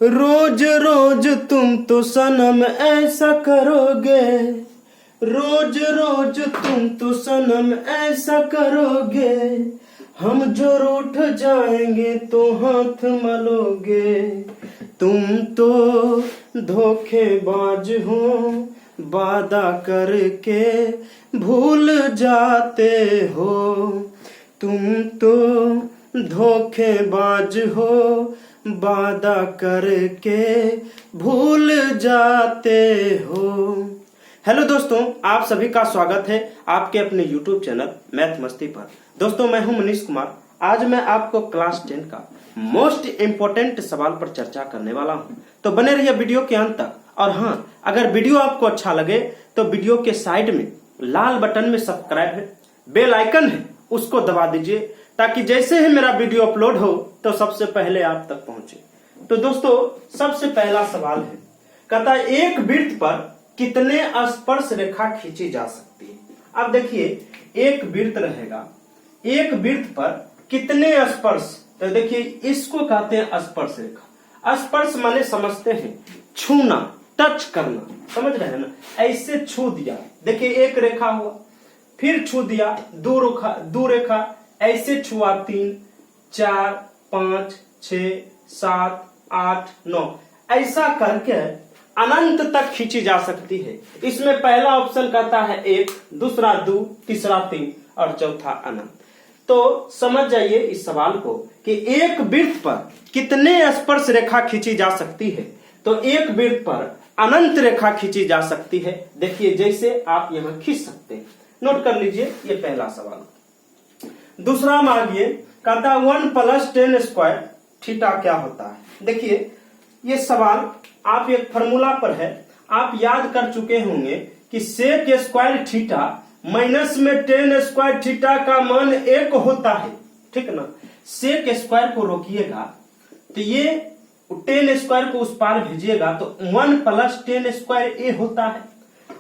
रोज रोज तुम तो सनम ऐसा करोगे, रोज रोज तुम तो सनम ऐसा करोगे, हम जो रूठ जाएंगे तो हाथ मलोगे। तुम तो धोखेबाज हो, वादा करके भूल जाते हो। तुम तो धोखेबाज हो, वादा करके भूल जाते हो। हेलो दोस्तों, आप सभी का स्वागत है आपके अपने YouTube चैनल मैथ मस्ती पर। दोस्तों, मैं हूं मनीष कुमार। आज मैं आपको क्लास 10 का मोस्ट इम्पोर्टेंट सवाल पर चर्चा करने वाला हूं, तो बने रहिए वीडियो के अंत तक। और हाँ, अगर वीडियो आपको अच्छा लगे तो वीडियो के साइड में लाल बटन में सब्सक्राइब है, बेल आइकन है, उसको दबा दीजिए ताकि जैसे ही मेरा वीडियो अपलोड हो तो सबसे पहले आप तक पहुंचे। तो दोस्तों, सबसे पहला सवाल है, कहता है एक वृत्त पर कितने स्पर्श रेखा खींची जा सकती है। अब देखिए, एक वृत्त रहेगा, एक वृत्त पर कितने स्पर्श, तो देखिए इसको कहते हैं स्पर्श रेखा। स्पर्श माने समझते हैं छूना, टच करना, समझ रहे हैं ना। ऐसे छू दिया, देखिए एक रेखा हुआ, फिर छू दिया दो रेखा, ऐसे छुआ 3 4 5 6 7 8 9, ऐसा करके अनंत तक खींची जा सकती है। इसमें पहला ऑप्शन कहता है 1, दूसरा 2, तीसरा 3 और चौथा अनंत। तो समझ जाइए इस सवाल को कि एक वृत्त पर कितने स्पर्श रेखा खींची जा सकती है। तो एक वृत्त पर अनंत रेखा खींची जा सकती है। देखिए जैसे आप यहां खींच सकते हैं, नोट कर लीजिए, ये पहला सवाल। दूसरा मांगिए, कहता 1 + 10 स्क्वायर थीटा क्या होता है। देखिए ये सवाल आप एक फॉर्मूला पर है, आप याद कर चुके होंगे कि सेक स्क्वायर थीटा माइनस में 10 स्क्वायर थीटा का मान 1 होता है, ठीक ना। सेक स्क्वायर को रोकिएगा तो ये 10 स्क्वायर को उस पार भेजिएगा तो 1 + 10 स्क्वायर ए होता है।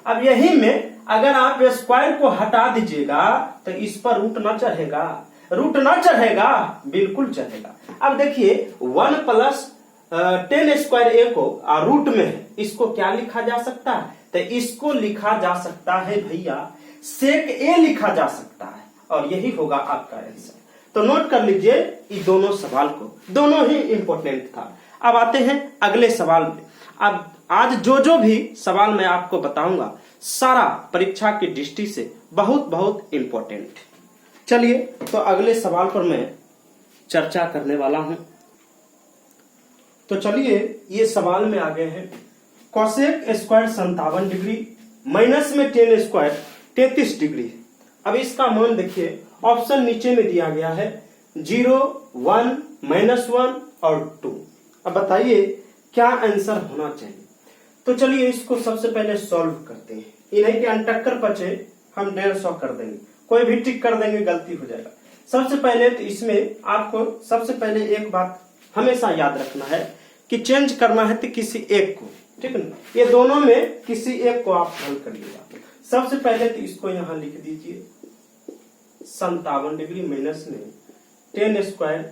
अब यही में अगर आप स्क्वायर को हटा दीजिएगा तो इस पर रूट ना चढ़ेगा, रूट ना चढ़ेगा, बिल्कुल चढ़ेगा। अब देखिए 1 + 10 स्क्वायर ए को रूट में है, इसको क्या लिखा जा सकता है, तो इसको लिखा जा सकता है भैया सेक ए लिखा जा सकता है, और यही होगा आपका आंसर। तो नोट कर लीजिए ये दोनों सवाल को, दोनों ही इंपॉर्टेंट था। अब आते हैं अगले सवाल में। अब आज जो भी सवाल मैं आपको बताऊंगा सारा परीक्षा की दृष्टि से बहुत बहुत इंपॉर्टेंट। चलिए तो अगले सवाल पर मैं चर्चा करने वाला हूं। तो चलिए ये सवाल में आ गए हैं, कोसेक स्क्वायर 57 डिग्री माइनस में 10 स्क्वायर 33 डिग्री। अब इसका मान देखिए, ऑप्शन नीचे में दिया गया है 0, 1, -1 और 2। अब बताइए क्या आंसर होना चाहिए। तो चलिए इसको सबसे पहले सॉल्व करते हैं। ये नहीं कि अनटक्कर बचे हम 150 कर देंगे, कोई भी टिक कर देंगे गलती हो जाएगा। सबसे पहले तो इसमें आपको सबसे पहले एक बात हमेशा याद रखना है कि चेंज करना है तो किसी एक को, ठीक है ना। ये दोनों में किसी एक को आप हल करिएगा। सबसे पहले तो इसको यहां लिख दीजिए 57 डिग्री माइनस में 10 स्क्वायर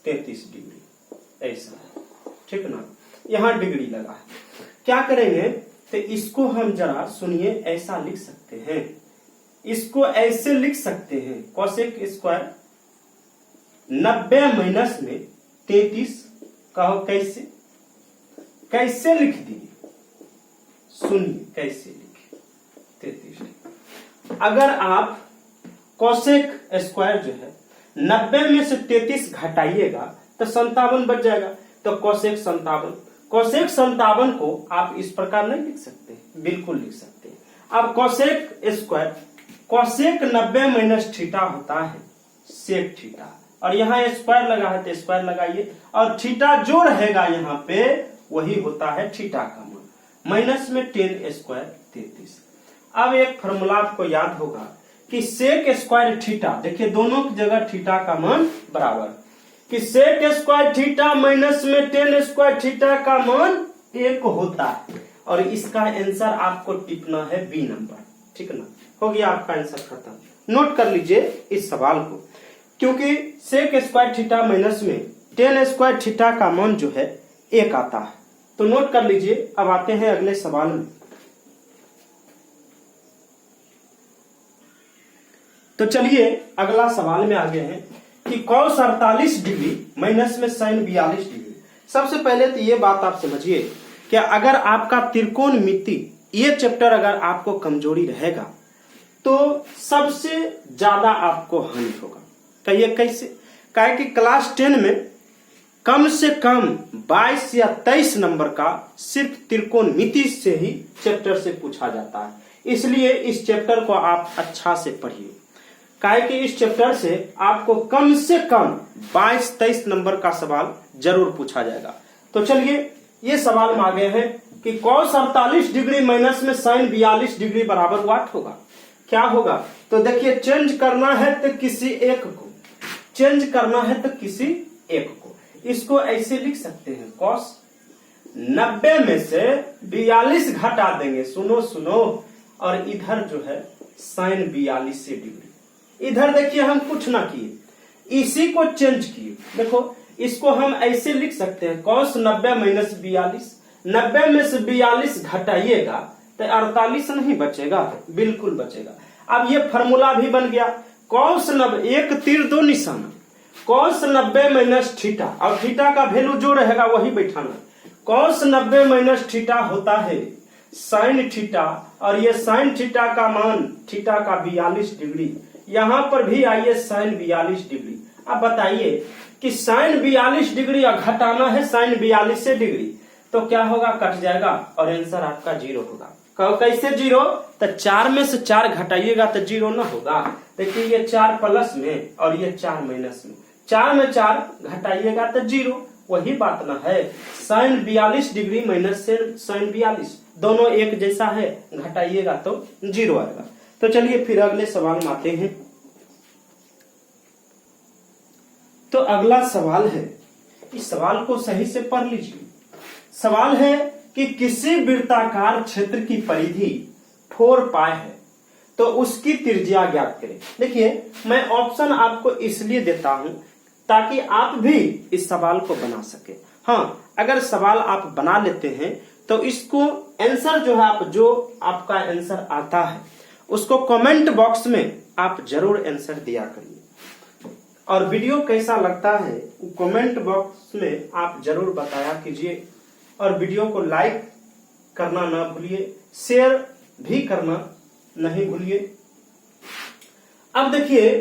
33 डिग्री, ऐसा है, ठीक ना। यहां डिग्री लगा है, क्या करेंगे तो इसको हम जरा सुनिए, ऐसा लिख सकते हैं, इसको ऐसे लिख सकते हैं कोसेक स्क्वायर 90 माइनस में 33, कहो कैसे, कैसे लिख दिए, सुनिए कैसे लिखे 33। अगर आप कोसेक स्क्वायर जो है 90 में से 33 घटाइएगा तो 57 बच जाएगा। तो कोसेक 57, कोसेक 57 को आप इस प्रकार नहीं लिख सकते, बिल्कुल लिख सकते हैं। अब cosec square, cosec 90 minus theta होता है सेक थीटा, और यहाँ स्क्वायर लगा है तो स्क्वायर लगाइए, और थीटा जो रहेगा यहाँ पे वही होता है थीटा का मान, माइनस में 10 स्क्वायर 33। अब एक फॉर्मूला आपको याद होगा कि सेक स्क्वायर थीटा, देखिए दोनों की जगह थीटा का मान बराबर, कि सेक स्क्वायर थीटा माइनस में 10 स्क्वायर थीटा का मान 1 होता है, और इसका आंसर आपको टिपना है बी नंबर, ठीक ना। हो गया आपका आंसर खत्म। नोट कर लीजिए इस सवाल को, क्योंकि सेक स्क्वायर थीटा माइनस में 10 स्क्वायर थीटा का मान जो है 1 आता है। तो नोट कर लीजिए। अब आते हैं अगले सवाल में। तो चलिए अगला सवाल में आगे हैं कि cos 48 डिग्री माइनस में sin 42 डिग्री। सबसे पहले तो ये बात आप समझिए कि अगर आपका त्रिकोणमिति ये चैप्टर अगर आपको कमजोरी रहेगा तो सबसे ज्यादा आपको हानि होगा। कहिए कैसे? काहे कि क्लास 10 में कम से कम 22 या 23 नंबर का सिर्फ त्रिकोणमिति से ही चैप्टर से पूछा जाता है। इसलिए इस चैप्टर को आप अच्छा से पढ़िए। काहे कि इस चैप्टर से आपको कम से कम 22-23 नंबर का सवाल जरूर पूछा जाएगा। तो चलिए ये सवाल में आ गए हैं कि cos 48 डिग्री माइनस में sin 42 डिग्री बराबर व्हाट होगा, क्या होगा? तो देखिए चेंज करना है तो किसी एक को, चेंज करना है तो किसी एक को। इसको ऐसे लिख सकते हैं cos 90 में से 42 घटा देंगे, सुनो सुनो, और इधर जो है sin 42 डिग्री। इधर देखिए हम कुछ ना किए, इसी को चेंज किए। देखो इसको हम ऐसे लिख सकते हैं cos 90 माइनस 42। 90 में से 42 घटाइएगा तो 48 नहीं बचेगा? बिल्कुल बचेगा। अब ये फॉर्मूला भी बन गया cos 90, एक तीर दो निशाना, cos 90 माइनस थीटा, और थीटा का वैल्यू जो रहेगा वही बैठाना। cos 90 माइनस थीटा होता है sin थीटा, और ये sin थीटा का मान थीटा का 42 डिग्री। यहां पर भी आइए sin 42 डिग्री। अब बताइए कि sin 42 डिग्री घटाना है sin 42 डिग्री, तो क्या होगा? कट जाएगा और आंसर आपका 0 होगा। कैसे 0? तो 4 में से 4 घटाइएगा तो 0 ना होगा। देखिए ये 4 प्लस में और ये 4 माइनस में, 4 में 4 घटाइएगा तो 0। वही बात ना है, sin 42 डिग्री माइनस से sin 42 दोनों एक जैसा है, घटाइएगा तो 0 आएगा। तो चलिए फिर अगले सवाल में आते हैं। तो अगला सवाल है, इस सवाल को सही से पढ़ लीजिए। सवाल है कि किसी वृत्ताकार क्षेत्र की परिधि 4 पाई है तो उसकी त्रिज्या ज्ञात करें। देखिए मैं ऑप्शन आपको इसलिए देता हूं ताकि आप भी इस सवाल को बना सके। हाँ, अगर सवाल आप बना लेते हैं तो इसको आंसर जो है, आप जो आपका आंसर आता है उसको कमेंट बॉक्स में आप जरूर आंसर दिया करिए। और वीडियो कैसा लगता है कमेंट बॉक्स में आप जरूर बताया कीजिए, और वीडियो को लाइक करना ना भूलिए, शेयर भी करना नहीं भूलिए। अब देखिए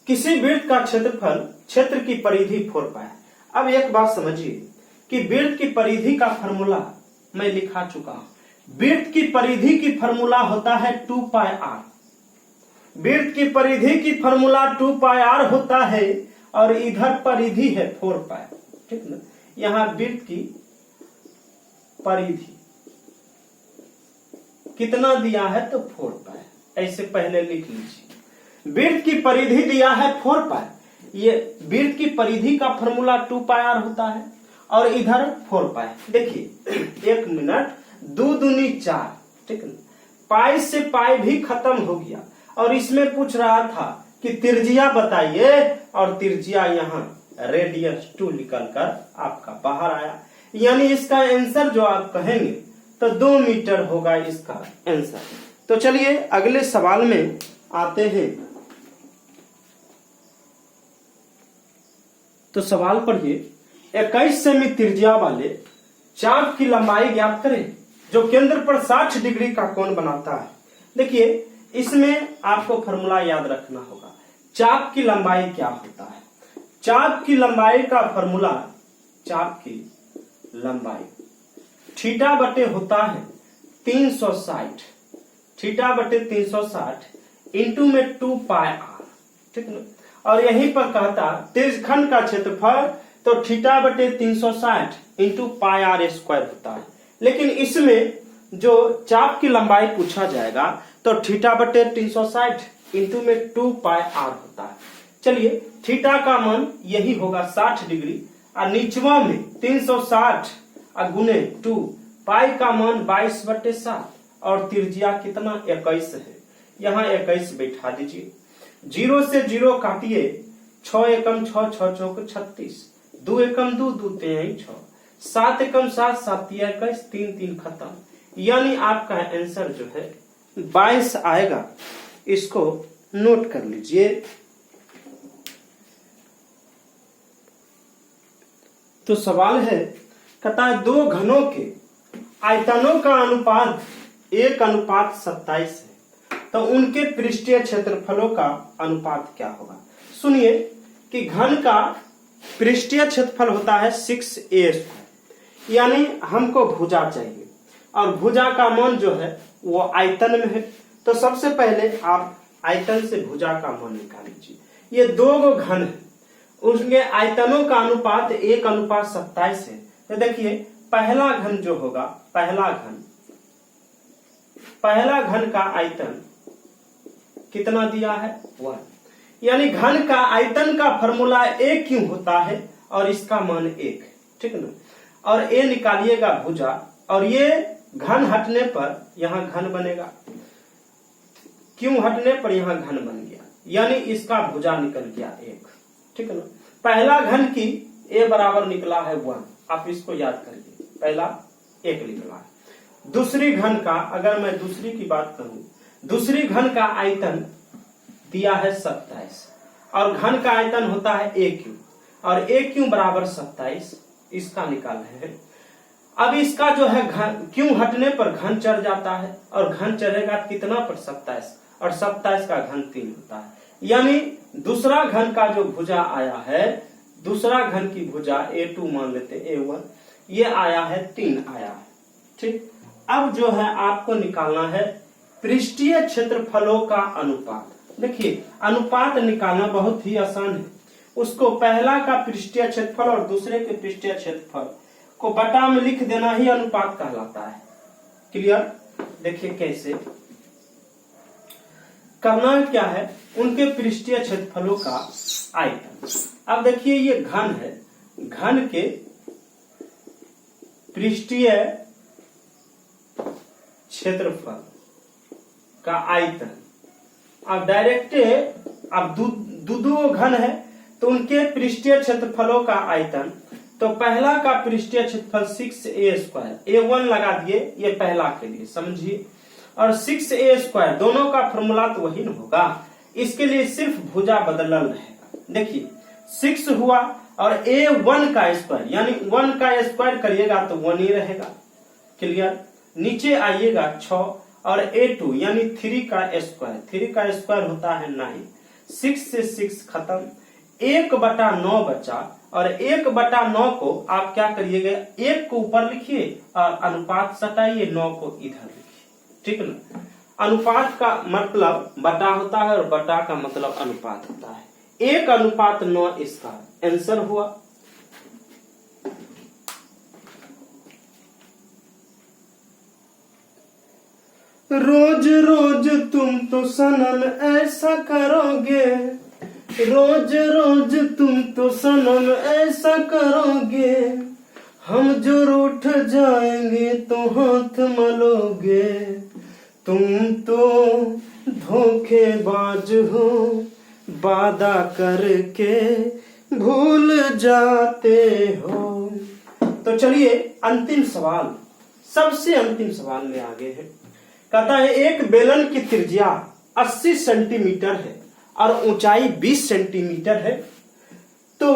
किसी वृत्त का क्षेत्रफल, क्षेत्र की परिधि 4 पाई। अब एक बात समझिए कि वृत्त की परिधि का फॉर्मूला मैं लिखा चुका हूं। वृत्त की परिधि की फॉर्मूला होता है 2 पाई आर। वृत्त की परिधि की फॉर्मूला 2 पाई आर होता है, और इधर परिधि है 4 पाई। ठीक ना? यहां वृत्त की परिधि कितना दिया है तो 4 पाई, ऐसे पहले लिख लीजिए। वृत्त की परिधि दिया है 4 पाई, ये वृत्त की परिधि का फॉर्मूला 2 पाई आर होता है, और इधर 4 पाई। देखिए 1 मिनट, 2 दूनी 4, ठीक है? पाई से पाई भी खत्म हो गया, और इसमें पूछ रहा था कि त्रिज्या बताइए, और त्रिज्या यहाँ रेडियस 2 निकलकर आपका बाहर आया। यानी इसका आंसर जो आप कहेंगे तो 2 मीटर होगा इसका आंसर। तो चलिए अगले सवाल में आते हैं। तो सवाल पढ़िए, 21 सेमी त्रिज्या वाले चाप की लंबाई ज्ञात करें जो केंद्र पर 60 डिग्री का कोण बनाता है। देखिए इसमें आपको फॉर्मूला याद रखना होगा। चाप की लंबाई क्या होता है? चाप की लंबाई का फॉर्मूला, चाप की लंबाई थीटा बटे होता है 360, थीटा बटे 360 इंटू में 2 पाई आर। ठीक ना? और यहीं पर कहता त्रिज्यखंड का क्षेत्रफल तो थीटा बटे 360 इंटू पाई आर स्क्वायर होता है। लेकिन इसमें जो चाप की लंबाई पूछा जाएगा तो थीटा बटे 360 इंटू में 2 पाई आर होता है। चलिए थीटा का मान यही होगा 60 डिग्री, और निचवा में 360 गुने 2, पाई का मान 22/7, और त्रिज्या कितना 21 है। यहाँ 21 बैठा दीजिए। 0 से 0 काटिए, 6 एकम 6, 6 चौक 36, 2 एकम 2, 2 तिहाई 6, 7 एकम 7, 7 तिया 21, 3 3 खत्म। यानी आपका आंसर जो है 22 आएगा। इसको नोट कर लीजिए। तो सवाल है, कहता है दो घनों के आयतनों का अनुपात 1:27 है, तो उनके पृष्ठीय क्षेत्रफलों का अनुपात क्या होगा। सुनिए कि घन का पृष्ठीय क्षेत्रफल होता है 6a², यानी हमको भुजा चाहिए और भुजा का मान जो है वो आयतन में है। तो सबसे पहले आप आयतन से भुजा का मान निकाल लीजिए। ये दो घन है, उसके आयतनों का अनुपात 1:27 है। तो देखिए पहला घन जो होगा, पहला घन का आयतन कितना दिया है 1, यानी घन का आयतन का फॉर्मूला a क्यों होता है और इसका मान 1, ठीक ना। और a निकालिएगा भुजा, और ये घन हटने पर यहां घन बनेगा, क्यों हटने पर यहां घन बन गया, यानी इसका भुजा निकल गया 1, ठीक है ना। पहला घन की a बराबर निकला है 1, आप इसको याद करिए, पहला 1 निकला है। दूसरी घन का, अगर मैं दूसरी की बात करूं, दूसरी घन का आयतन दिया है 27 और घन का आयतन होता है a³ और a³ बराबर 27, इसका निकाल रहे हैं। अब इसका जो है घन क्यों हटने पर घन चढ़ जाता है, और घन चढ़ेगा कितना पर 27, और 27 का घन 3 होता है, यानी दूसरा घन का जो भुजा आया है, दूसरा घन की भुजा a2 मान लेते a1, ये आया है 3 आया है, ठीक। अब जो है आपको निकालना है पृष्ठीय क्षेत्रफलों का अनुपात। देखिए अनुपात निकालना बहुत ही आसान है। उसको पहला का पृष्ठीय क्षेत्रफल और दूसरे के पृष्ठीय क्षेत्रफल को बटा में लिख देना ही अनुपात कहलाता है। क्लियर। देखिए कैसे करना क्या है, उनके पृष्ठीय क्षेत्रफलों का आयतन। अब देखिए ये घन है, घन के पृष्ठीय क्षेत्रफल का आयतन। अब डायरेक्ट अब दो घन है तो उनके पृष्ठीय क्षेत्रफलों का आयतन। तो पहला का पृष्ठीय क्षेत्रफल 6a², a1 लगा दिए, ये पहला के लिए समझिए, और 6a² दोनों का फॉर्मूला तो वही न होगा, इसके लिए सिर्फ भुजा बदलल रहेगा। देखिए 6 हुआ और a1 का स्क्वायर, यानी 1 का स्क्वायर करिएगा तो 1 ही रहेगा। क्लियर। नीचे आइएगा 6 और a2 यानी 3 का स्क्वायर, 3 का स्क्वायर होता है 9, 6 से 6 खत्म, 1/9 बचा, और 1/9 को आप क्या करिएगा, 1 को ऊपर लिखिए और अनुपात सटाइए, 9 को इधर लिखिए, ठीक ना। अनुपात का मतलब बटा होता है और बटा का मतलब अनुपात होता है। 1:9 इसका आंसर हुआ। रोज रोज तुम तो सनम ऐसा करोगे, रोज रोज तुम तो सनम ऐसा करोगे, हम जो रूठ जाएंगे तो हाथ मलोगे, तुम तो धोखेबाज हो, वादा करके भूल जाते हो। तो चलिए अंतिम सवाल, सबसे अंतिम सवाल में आगे है। कहता है एक बेलन की त्रिज्या 80 सेंटीमीटर है और ऊंचाई 20 सेंटीमीटर है, तो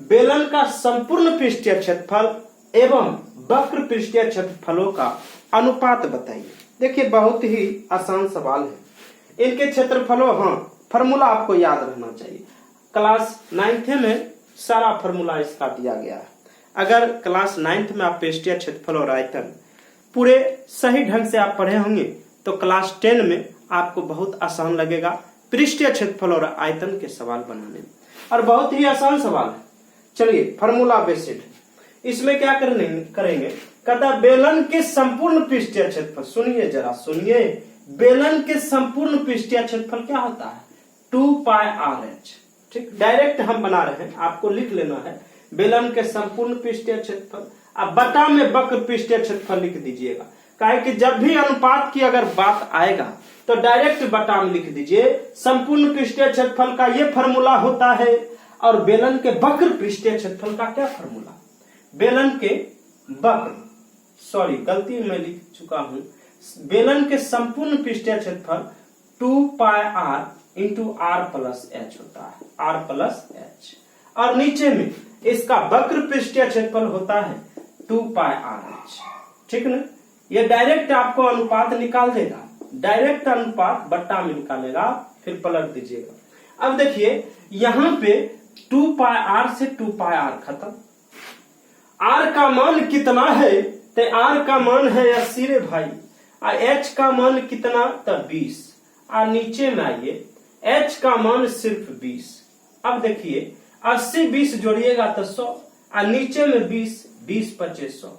बेलन का संपूर्ण पृष्ठीय क्षेत्रफल एवं वक्र पृष्ठीय क्षेत्रफलों का अनुपात बताइए। देखिए बहुत ही आसान सवाल है। इनके क्षेत्रफलों, हाँ फॉर्मूला आपको याद रहना चाहिए, क्लास 9th में सारा फॉर्मूला इसका दिया गया है। अगर क्लास 9th में आप पृष्ठीय क्षेत्रफल और आयतन पूरे सही ढंग से आप पढ़े होंगे तो क्लास 10 में आपको बहुत आसान लगेगा पृष्ठीय क्षेत्रफल और आयतन के सवाल बनाने में, और बहुत ही आसान सवाल है। चलिए फॉर्मूला बेस्ड, इसमें क्या करेंगे, कहता बेलन के संपूर्ण पृष्ठीय क्षेत्रफल, सुनिए जरा सुनिए, बेलन के संपूर्ण पृष्ठीय क्षेत्रफल क्या होता है 2πr(h). ठीक, डायरेक्ट हम बना रहे हैं, आपको लिख लेना है बेलन के संपूर्ण पृष्ठीय क्षेत्रफल, अब बटा में वक्र पृष्ठीय क्षेत्रफल लिख दीजिएगा। काहे कि जब भी अनुपात की अगर बात आएगा तो डायरेक्ट बटा में लिख दीजिए। संपूर्ण पृष्ठीय क्षेत्रफल का ये फॉर्मूला होता है, और बेलन के वक्र पृष्ठीय क्षेत्रफल का क्या फॉर्मूला, बेलन के वक्र, सॉरी गलती मैं लिख चुका हूं, बेलन के संपूर्ण पृष्ठीय क्षेत्रफल 2 पाई r into r plus H होता है, r प्लस एच। और नीचे में इसका वक्र पृष्ठीय क्षेत्रफल होता है 2 पाई RH, ठीक ना। ये डायरेक्ट आपको अनुपात निकाल देगा, डायरेक्ट अनुपात बट्टा में निकालेगा, फिर पलट दीजिएगा। अब देखिए यहाँ पे 2 पाई r से 2 पाई r खत्म। r का मान कितना है, तो r का मान है 80 रे भाई, और h का मान कितना, तो 20। और नीचे में आइए, h का मान सिर्फ 20। अब देखिए 80 20 जोड़िएगा तो 100, और नीचे में 20 20 25 100,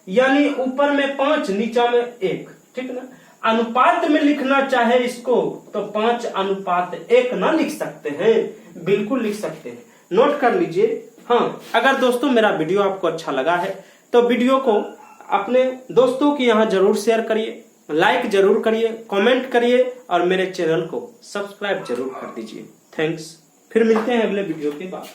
यानी ऊपर में 5 नीचा में 1, ठीक ना। अनुपात में लिखना चाहे इसको तो 5:1 ना लिख सकते हैं, बिल्कुल लिख सकते हैं, नोट कर लीजिए। हाँ, अगर दोस्तों मेरा वीडियो आपको अच्छा लगा है तो वीडियो को अपने दोस्तों के यहाँ जरूर शेयर करिए, लाइक जरूर करिए, कमेंट करिए और मेरे चैनल को सब्सक्राइब जरूर कर दीजिए। थैंक्स, फिर मिलते हैं अगले वीडियो के बाद।